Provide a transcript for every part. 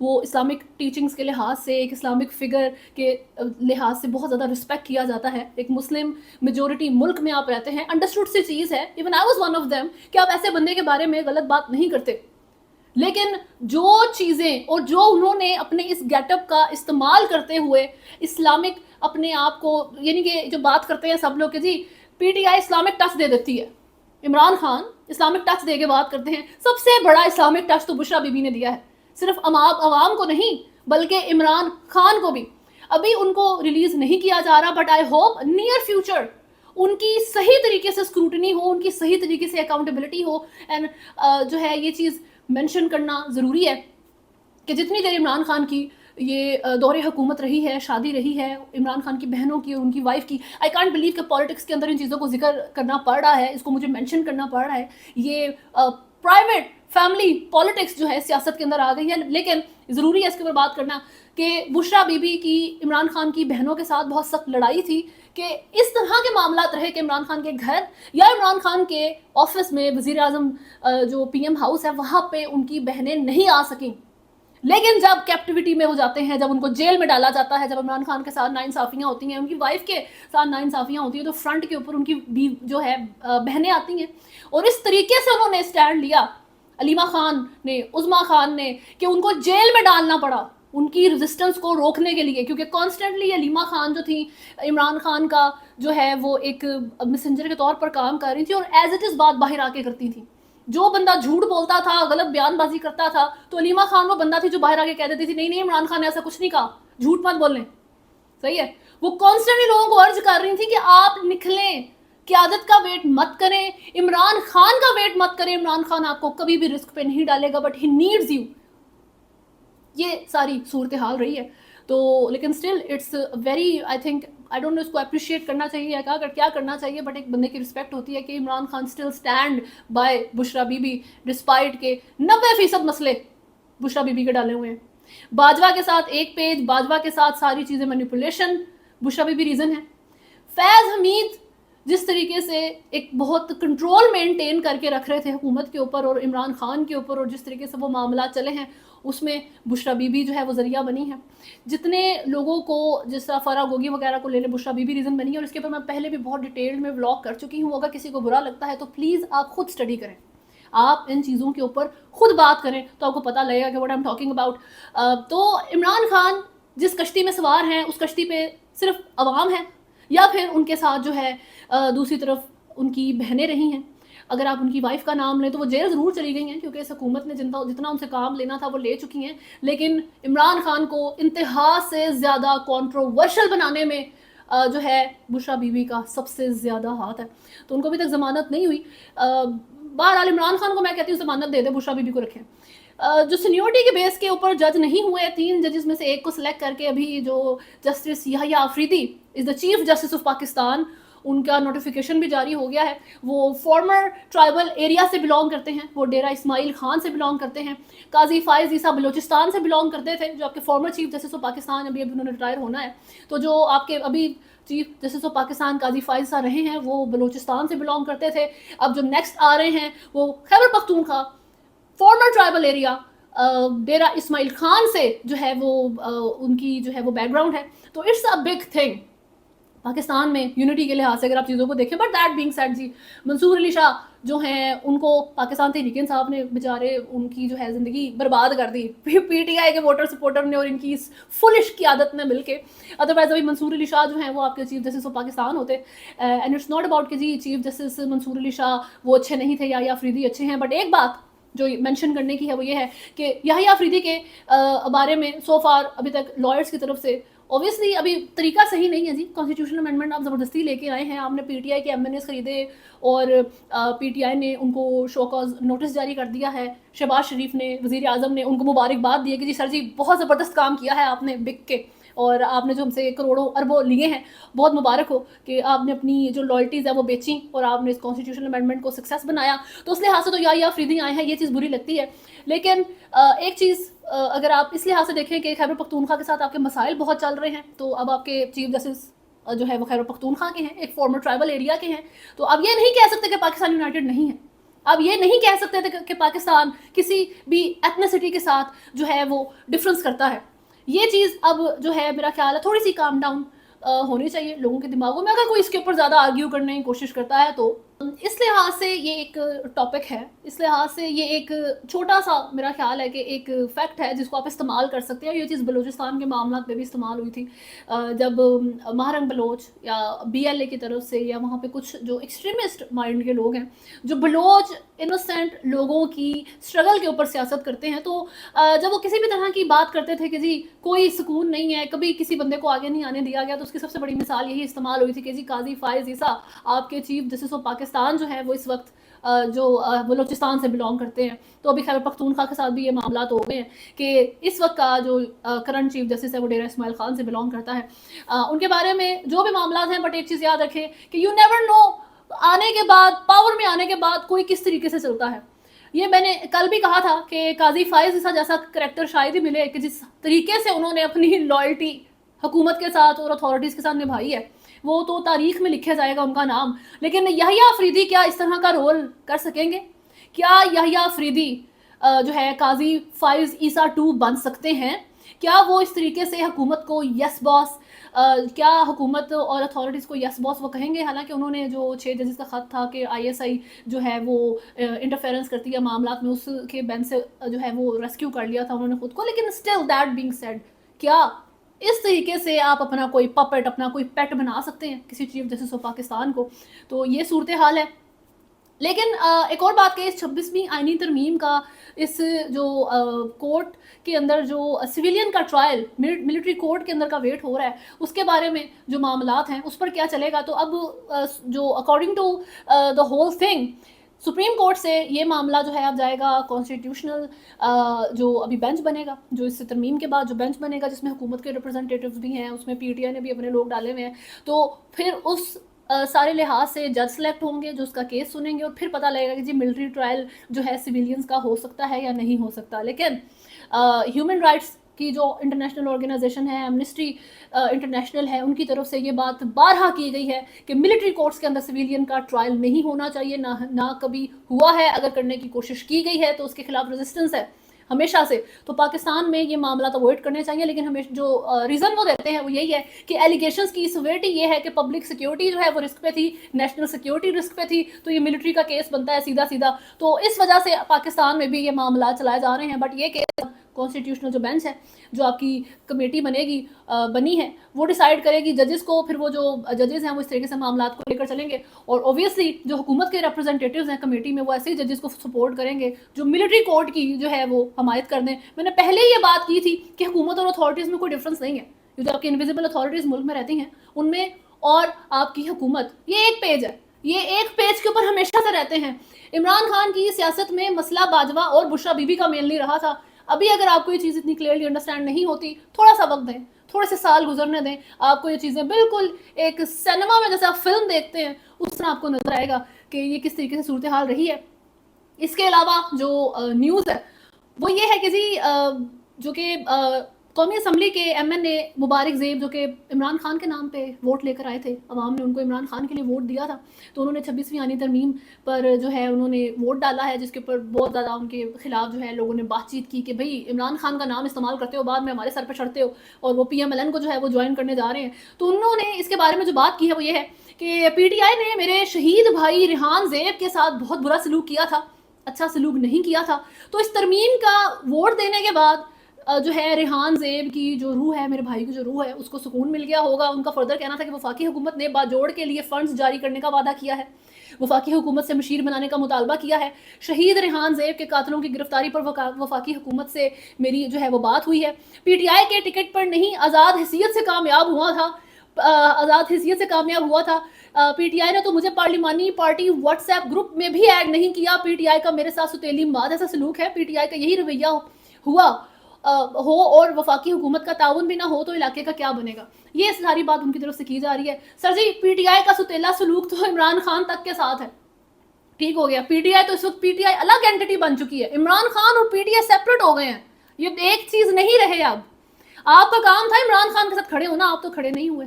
وہ Islamic teachings کے لحاظ سے ایک اسلامک فگر کے لحاظ سے بہت زیادہ رسپیکٹ کیا جاتا ہے. ایک مسلم میجورٹی ملک میں آپ رہتے ہیں, انڈرسٹوڈ سی چیز ہے, even I was one of them, کہ آپ ایسے بندے کے بارے میں غلط بات نہیں کرتے. لیکن جو چیزیں اور جو انہوں نے اپنے اس گیٹ اپ کا استعمال کرتے ہوئے اسلامک اپنے آپ کو, یعنی کہ جو بات کرتے ہیں سب لوگ کہ جی پی ٹی آئی اسلامک ٹچ دے دیتی ہے, عمران خان اسلامک ٹچ دے کے بات کرتے ہیں. سب سے بڑا اسلامک ٹچ تو بشرا بی بی نے دیا ہے, صرف عوام کو نہیں بلکہ عمران خان کو بھی. ابھی ان کو ریلیز نہیں کیا جا رہا, but I hope near future ان کی صحیح طریقے سے اسکروٹنی ہو, ان کی صحیح طریقے سے اکاؤنٹیبلٹی ہو. اینڈ جو ہے یہ چیز مینشن کرنا ضروری ہے کہ جتنی دیر عمران خان کی یہ دور حکومت رہی ہے, شادی رہی ہے عمران خان کی بہنوں کی اور ان کی وائف کی, آئی کانٹ بلیو کہ پالیٹکس کے اندر ان چیزوں کو ذکر کرنا پڑ رہا ہے, اس کو مجھے مینشن کرنا پڑ رہا ہے. یہ پرائیویٹ فیملی پالیٹکس جو ہے سیاست کے اندر آ گئی ہے, لیکن ضروری ہے اس کے اوپر بات کرنا کہ بشرا بی بی کی عمران خان کی بہنوں کے ساتھ بہت سخت لڑائی تھی کہ اس طرح کے معاملات رہے کہ عمران خان کے گھر یا عمران خان کے آفس میں, وزیر اعظم جو پی ایم ہاؤس ہے وہاں پہ ان کی بہنیں نہیں آ سکیں. لیکن جب کیپٹیوٹی میں ہو جاتے ہیں, جب ان کو جیل میں ڈالا جاتا ہے, جب عمران خان کے ساتھ ناانصافیاں ہوتی ہیں, ان کی وائف کے ساتھ ناانصافیاں ہوتی ہیں, تو فرنٹ کے اوپر ان کی جو ہے بہنیں آتی ہیں. اور اس طریقے سے انہوں نے اسٹینڈ لیا, علیمہ خان نے, عظما خان نے, کہ ان کو جیل میں ڈالنا پڑا ان کی ریزسٹنس کو روکنے کے لیے, کیونکہ کانسٹنٹلی علیمہ خان جو تھی عمران خان کا جو ہے وہ ایک میسنجر کے طور پر کام کر رہی تھی, اور ایز اٹ از بات باہر آ کے کرتی تھی. جو بندہ جھوٹ بولتا تھا, غلط بیان بازی کرتا تھا, تو علیمہ خان وہ بندہ تھی جو باہر آ کے کہہ دیتی تھی نہیں نہیں عمران خان نے ایسا کچھ نہیں کہا, جھوٹ مت بولیں. صحیح ہے, وہ کانسٹنٹلی لوگوں کو ارج کر رہی تھی کہ آپ نکلیں, قیادت کا ویٹ مت کریں, عمران خان کا ویٹ مت کریں, عمران خان آپ کو کبھی بھی رسک پہ نہیں ڈالے گا, بٹ ہی نیڈز یو. یہ ساری صورتحال رہی ہے. تو لیکن still it's very, I think, I don't know اس کو اپریشیٹ کرنا چاہیے یا کیا کرنا چاہیے, بٹ ایک بندے کی رسپیکٹ ہوتی ہے کہ Imran Khan still stand by Bushra Bibi despite کے 90% مسئلے بشرا بی بی کے ڈالے ہوئے ہیں. باجوہ کے ساتھ ایک پیج, باجوہ کے ساتھ ساری چیزیں manipulation, Bushra be be reason ہے. فیض حمید جس طریقے سے ایک بہت کنٹرول مینٹین کر کے رکھ رہے تھے حکومت کے اوپر اور عمران خان کے اوپر, اور جس طریقے سے وہ معاملات چلے ہیں اس میں بشرا بی بی جو ہے وہ ذریعہ بنی ہے. جتنے لوگوں کو جس طرح فرا گوگی وغیرہ کو لینے بشرا بی بی ریزن بنی ہے, اور اس کے اوپر میں پہلے بھی بہت ڈیٹیل میں ولاگ کر چکی ہوں. اگر کسی کو برا لگتا ہے تو پلیز آپ خود اسٹڈی کریں, آپ ان چیزوں کے اوپر خود بات کریں تو آپ کو پتہ لگے گا کہ what I am talking about. تو عمران خان جس کشتی میں سوار ہیں اس کشتی پہ صرف عوام ہے, یا پھر ان کے ساتھ جو ہے دوسری طرف ان کی بہنیں رہی ہیں. اگر آپ ان کی وائف کا نام لیں تو وہ جیل ضرور چلی گئی ہیں, کیونکہ اس حکومت نے جتنا ان سے کام لینا تھا وہ لے چکی ہیں. لیکن عمران خان کو انتہا سے زیادہ کنٹروورشل بنانے میں جو ہے بشرا بی بی کا سب سے زیادہ ہاتھ ہے. تو ان کو ابھی تک ضمانت نہیں ہوئی. بہرحال عمران خان کو میں کہتی ہوں ضمانت دے دیں, بشرا بی بی کو رکھیں. جو سینیورٹی کے بیس کے اوپر جج نہیں ہوئے, 3 ججز میں سے ایک کو سلیکٹ کر کے ابھی جو justice Yahya Afridi is the chief justice of Pakistan, ان کا نوٹیفیکیشن بھی جاری ہو گیا ہے. وہ فارمر ٹرائبل ایریا سے بلانگ کرتے ہیں, وہ ڈیرہ اسماعیل خان سے بلانگ کرتے ہیں. قاضی فائز عیسیٰ بلوچستان سے بلانگ کرتے تھے, جو آپ کے farmer chief justice of Pakistan, ابھی انہوں نے ریٹائر ہونا ہے. تو جو آپ کے ابھی چیف جسٹس آف پاکستان قاضی فائز عیسیٰ رہے ہیں وہ بلوچستان سے بلانگ کرتے تھے. اب جو نیکسٹ آ رہے ہیں وہ Khyber Pakhtunkhwa farmer tribal area Dera Ismail Khan سے جو ہے وہ ان کی جو ہے وہ بیک گراؤنڈ ہے. تو it's a big thing Pakistan میں یونٹی کے لحاظ سے اگر آپ چیزوں کو دیکھیں. بٹ دیٹ بینگ سیڈ جی منصور علی شاہ جو ہیں ان کو پاکستان تحریک انصاف نے بیچارے ان کی جو ہے زندگی برباد کر دی پی ٹی آئی کے ووٹر سپورٹر نے اور ان کی اس فلش قیادت میں مل کے. ادروائز ابھی منصور علی شاہ جو ہیں وہ آپ کے چیف جسٹس آف پاکستان ہوتے. اینڈ اٹس ناٹ اباؤٹ کہ جی چیف جسٹس منصور علی شاہ وہ اچھے نہیں تھے یا آفریدی اچھے ہیں. بٹ ایک بات جو مینشن کرنے کی ہے وہ یہ ہے کہ یحییٰ آفریدی کے بارے میں سو فار ابھی تک لائرس کی طرف سے اوبیسلی ابھی طریقہ صحیح نہیں ہے جی. کانسٹیٹیوشنل امینڈمنٹ آپ زبردستی لے کے آئے ہیں, آپ نے پی ٹی آئی کے MNAs خریدے اور پی ٹی آئی نے ان کو شو کاز نوٹس جاری کر دیا ہے. شہباز شریف نے, وزیر اعظم نے ان کو مبارکباد دی ہے کہ جی سر جی بہت زبردست کام کیا ہے آپ نے بک کے, اور آپ نے جو ہم سے کروڑوں اربوں لیے ہیں بہت مبارک ہو کہ آپ نے اپنی جو لائلٹیز ہیں وہ بیچیں اور آپ نے اس کانسٹیٹیوشنل امینڈمنٹ کو سکسیس بنایا. تو اس لحاظ سے تو یحییٰ آفریدی آئے ہیں, یہ چیز بری لگتی ہے. لیکن ایک چیز اگر آپ اس لحاظ سے دیکھیں کہ خیبر پختونخوا کے ساتھ آپ کے مسائل بہت چل رہے ہیں, تو اب آپ کے چیف جسٹس جو ہے وہ خیبر پختونخوا کے ہیں, ایک فارمر ٹرائبل ایریا کے ہیں. تو اب یہ نہیں کہہ سکتے کہ پاکستان یونائٹڈ نہیں ہے. آپ یہ نہیں کہہ سکتے تھے کہ پاکستان کسی بھی ایتھنیسٹی کے ساتھ جو ہے وہ ڈفرنس کرتا ہے. یہ چیز اب جو ہے میرا خیال ہے تھوڑی سی کام ڈاؤن ہونی چاہیے لوگوں کے دماغوں میں. اگر کوئی اس کے اوپر زیادہ آرگیو کرنے کی کوشش کرتا ہے تو اس لحاظ سے یہ ایک ٹاپک ہے, اس لحاظ سے یہ ایک چھوٹا سا میرا خیال ہے کہ ایک فیکٹ ہے جس کو آپ استعمال کر سکتے ہیں. یہ چیز بلوچستان کے معاملات میں بھی استعمال ہوئی تھی جب مہرنگ بلوچ یا BLA کی طرف سے یا وہاں پہ کچھ جو ایکسٹریمسٹ مائنڈ کے لوگ ہیں جو بلوچ انوسینٹ لوگوں کی اسٹرگل کے اوپر سیاست کرتے ہیں, تو جب وہ کسی بھی طرح کی بات کرتے تھے کہ جی کوئی سکون نہیں ہے, کبھی کسی بندے کو آگے نہیں آنے دیا گیا, تو اس کی سب سے بڑی مثال یہی استعمال ہوئی تھی کہ جی قاضی فائز عیسیٰ آپ کے چیف جسٹس آف پاکستان جو ہے وہ اس وقت جو بلوچستان سے بلانگ کرتے ہیں. تو ابھی خیبر پختونخوا کے ساتھ بھی یہ معاملات ہو گئے ہیں کہ اس وقت کا جو کرنٹ چیف جسٹس ہے وہ ڈیرہ اسماعیل خان سے بلانگ کرتا ہے. ان کے بارے میں جو بھی معاملات ہیں, بٹ ایک چیز یاد رکھیں کہ یو نیور نو آنے کے بعد, پاور میں آنے کے بعد کوئی کس طریقے سے چلتا ہے. یہ میں نے کل بھی کہا تھا کہ قاضی فائز عیسیٰ جیسا کریکٹر شاید ہی ملے کہ جس طریقے سے انہوں نے اپنی لائلٹی حکومت کے ساتھ اور اتھارٹیز کے ساتھ نبھائی ہے وہ تو تاریخ میں لکھا جائے گا ان کا نام. لیکن یحییٰ آفریدی کیا اس طرح کا رول کر سکیں گے؟ کیا یحییٰ آفریدی جو ہے قاضی فائز عیسیٰ 2 بن سکتے ہیں؟ کیا وہ اس طریقے سے حکومت کو یس باس, کیا حکومت اور اتھارٹیز کو یس باس وہ کہیں گے؟ حالانکہ انہوں نے جو 6 ججز کا خط تھا کہ ISI جو ہے وہ انٹرفیرنس کرتی ہے معاملات میں, اس کے بینچ سے جو ہے وہ ریسکیو کر لیا تھا انہوں نے خود کو. لیکن اسٹل دیٹ بینگ سیڈ, کیا اس طریقے سے آپ اپنا کوئی پپٹ, اپنا کوئی پیٹ بنا سکتے ہیں کسی چیف جسٹس آف پاکستان کو؟ تو یہ صورتحال ہے. لیکن ایک اور بات کہ اس 26ویں آئینی ترمیم کا اس جو کورٹ کے اندر جو سویلین کا ٹرائل ملٹری کورٹ کے اندر کا ویٹ ہو رہا ہے, اس کے بارے میں جو معاملات ہیں اس پر کیا چلے گا. تو اب جو according to the whole thing Supreme Court سے یہ معاملہ جو ہے اب جائے گا کانسٹیٹیوشنل جو ابھی بینچ بنے گا, جو اس ترمیم کے بعد جو بینچ بنے گا جس میں حکومت کے ریپرزنٹیٹیوز بھی ہیں, اس میں PTI نے بھی اپنے لوگ ڈالے ہوئے ہیں. تو پھر اس سارے لحاظ سے جج سلیکٹ ہوں گے جو اس کا کیس سنیں گے, اور پھر پتہ لگے گا کہ جی ملٹری ٹرائل جو ہے سویلینز کا ہو سکتا ہے یا نہیں ہو سکتا. لیکن ہیومن رائٹس کی جو انٹرنیشنل آرگنائزیشن ہے, ایمنسٹی انٹرنیشنل ہے, ان کی طرف سے یہ بات بارہا کی گئی ہے کہ ملٹری کورٹس کے اندر سویلین کا ٹرائل نہیں ہونا چاہیے, نہ کبھی ہوا ہے. اگر کرنے کی کوشش کی گئی ہے تو اس کے خلاف ریزسٹنس ہے ہمیشہ سے. تو پاکستان میں یہ معاملات اوائڈ کرنے چاہیے. لیکن ہمیشہ جو ریزن وہ دیتے ہیں وہ یہی ہے کہ ایلیگیشنز کی سیویرٹی یہ ہے کہ پبلک سیکیورٹی جو ہے وہ رسک پہ تھی, نیشنل سیکیورٹی رسک پہ تھی, تو یہ ملٹری کا کیس بنتا ہے سیدھا سیدھا. تو اس وجہ سے پاکستان میں بھی یہ معاملات چلائے جا رہے ہیں. بٹ یہ کیس کانسٹیٹیوشنل جو بینچ ہے, جو آپ کی کمیٹی بنے گی بنی ہے, وہ ڈیسائیڈ کرے گی ججز کو. پھر وہ جو ججز ہیں وہ اس طریقے سے معاملات کو لے کر چلیں گے, اور اوبیسلی جو حکومت کے ریپرزنٹیٹیوز ہیں کمیٹی میں وہ ایسے ہی ججز کو سپورٹ کریں گے جو ملٹری کورٹ کی جو ہے وہ حمایت کر دیں. میں نے پہلے یہ بات کی تھی کہ حکومت اور اتھارٹیز میں کوئی ڈفرنس نہیں ہے. جو آپ کی انویزیبل اتھارٹیز ملک میں رہتی ہیں ان میں اور آپ کی حکومت, یہ ایک پیج ہے, یہ ایک پیج کے اوپر ہمیشہ سے رہتے ہیں. عمران خان کی سیاست میں مسئلہ باجوہ اور بشرا بی بی کا میل نہیں رہا تھا. ابھی اگر آپ کو یہ چیز اتنی کلیئرلی انڈرسٹینڈ نہیں ہوتی, تھوڑا سا وقت دیں, تھوڑے سے سال گزرنے دیں, آپ کو یہ چیزیں بالکل ایک سینما میں جیسے آپ فلم دیکھتے ہیں اس طرح آپ کو نظر آئے گا کہ یہ کس طریقے سے صورتحال رہی ہے. اس کے علاوہ جو نیوز ہے وہ یہ ہے کہ جی جو کہ قومی اسمبلی کے MNA مبارک زیب جو کہ عمران خان کے نام پہ ووٹ لے کر آئے تھے, عوام نے ان کو عمران خان کے لیے ووٹ دیا تھا, تو انہوں نے 26ویں آئینی ترمیم پر جو ہے انہوں نے ووٹ ڈالا ہے, جس کے اوپر بہت زیادہ ان کے خلاف جو ہے لوگوں نے بات چیت کی کہ بھئی عمران خان کا نام استعمال کرتے ہو, بعد میں ہمارے سر پہ چڑھتے ہو, اور وہ PMLN کو جو ہے وہ جوائن کرنے جا رہے ہیں. تو انہوں نے اس کے بارے میں جو بات کی ہے وہ یہ ہے کہ PTI نے میرے شہید بھائی ریحان زیب کے ساتھ بہت برا سلوک کیا تھا, اچھا سلوک نہیں کیا تھا. تو اس ترمیم کا ووٹ دینے کے بعد جو ہے ریحان زیب کی جو روح ہے, میرے بھائی کی جو روح ہے, اس کو سکون مل گیا ہوگا. ان کا فردر کہنا تھا کہ وفاقی حکومت نے باجوڑ کے لیے فنڈز جاری کرنے کا وعدہ کیا ہے, وفاقی حکومت سے مشیر بنانے کا مطالبہ کیا ہے. شہید ریحان زیب کے قاتلوں کی گرفتاری پر وفاقی حکومت سے میری جو ہے وہ بات ہوئی ہے. PTI کے ٹکٹ پر نہیں, آزاد حیثیت سے کامیاب ہوا تھا, آزاد حیثیت سے کامیاب ہوا تا. PTI نے تو مجھے پارلیمانی پارٹی واٹس ایپ گروپ میں بھی ایڈ نہیں کیا. PTI کا میرے ساتھ ستیلی ماد ایسا سلوک ہے. PTI کا یہی رویہ ہوا ہو اور وفاقی حکومت کا تعاون بھی نہ ہو تو علاقے کا کیا بنے گا. یہ ساری بات ان کی طرف سے کی جا رہی ہے. سر جی PTI کا ستیلا سلوک تو عمران خان تک کے ساتھ ہے, ٹھیک ہو گیا. PTI تو اس وقت PTI الگ اینٹی بن چکی ہے, عمران خان اور PTI سیپریٹ ہو گئے ہیں, یہ ایک چیز نہیں رہے. اب آپ کا کام تھا عمران خان کے ساتھ کھڑے ہونا, آپ تو کھڑے نہیں ہوئے.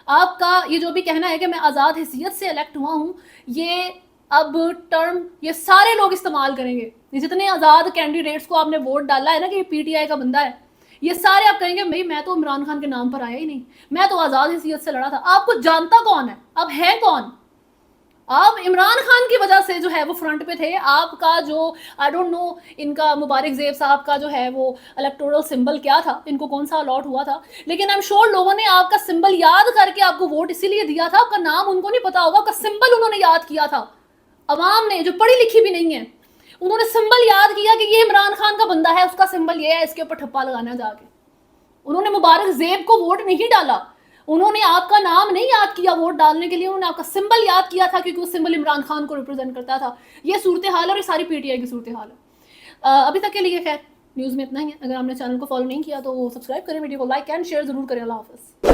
آپ کا یہ جو بھی کہنا ہے کہ میں آزاد حیثیت سے الیکٹ ہوا ہوں, یہ اب ٹرم یہ سارے لوگ استعمال کریں گے. یہ جتنے آزاد کینڈیڈیٹس کو آپ نے ووٹ ڈالا ہے نا کہ یہ پی ٹی آئی کا بندہ ہے, یہ سارے آپ کہیں گے بھائی میں تو عمران خان کے نام پر آیا ہی نہیں, میں تو آزاد حیثیت سے لڑا تھا. آپ کو جانتا کون ہے, اب ہے کون؟ آپ عمران خان کی وجہ سے جو ہے وہ فرنٹ پہ تھے. آپ کا جو آئی ڈونٹ نو ان کا مبارک زیب صاحب کا جو ہے وہ الیکٹورل سمبل کیا تھا, ان کو کون سا الاٹ ہوا تھا, لیکن آئی ایم شیور لوگوں نے آپ کا سمبل یاد کر کے آپ کو ووٹ اسی لیے دیا تھا. آپ کا نام ان کو نہیں پتا ہوگا, آپ کا سمبل انہوں نے یاد کیا تھا. عوام نے جو پڑھی لکھی بھی نہیں ہے, انہوں نے سمبل یاد کیا کہ یہ عمران خان کا بندہ ہے, اس کا سمبل یہ ہے, اس کے اوپر ٹھپا لگانا جا کے. انہوں نے مبارک زیب کو ووٹ نہیں ڈالا, انہوں نے آپ کا نام نہیں یاد کیا ووٹ ڈالنے کے لیے, انہوں نے آپ کا سمبل یاد کیا تھا کیونکہ وہ سمبل عمران خان کو ریپرزینٹ کرتا تھا. یہ صورتحال ہے اور یہ ساری پی ٹی آئی کی صورتحال ہے. ابھی تک کے لیے خیر نیوز میں اتنا ہی ہے. اگر آپ نے چینل کو فالو نہیں کیا تو سبسکرائب کریں, ویڈیو کو لائک اینڈ شیئر ضرور کریں. اللہ حافظ.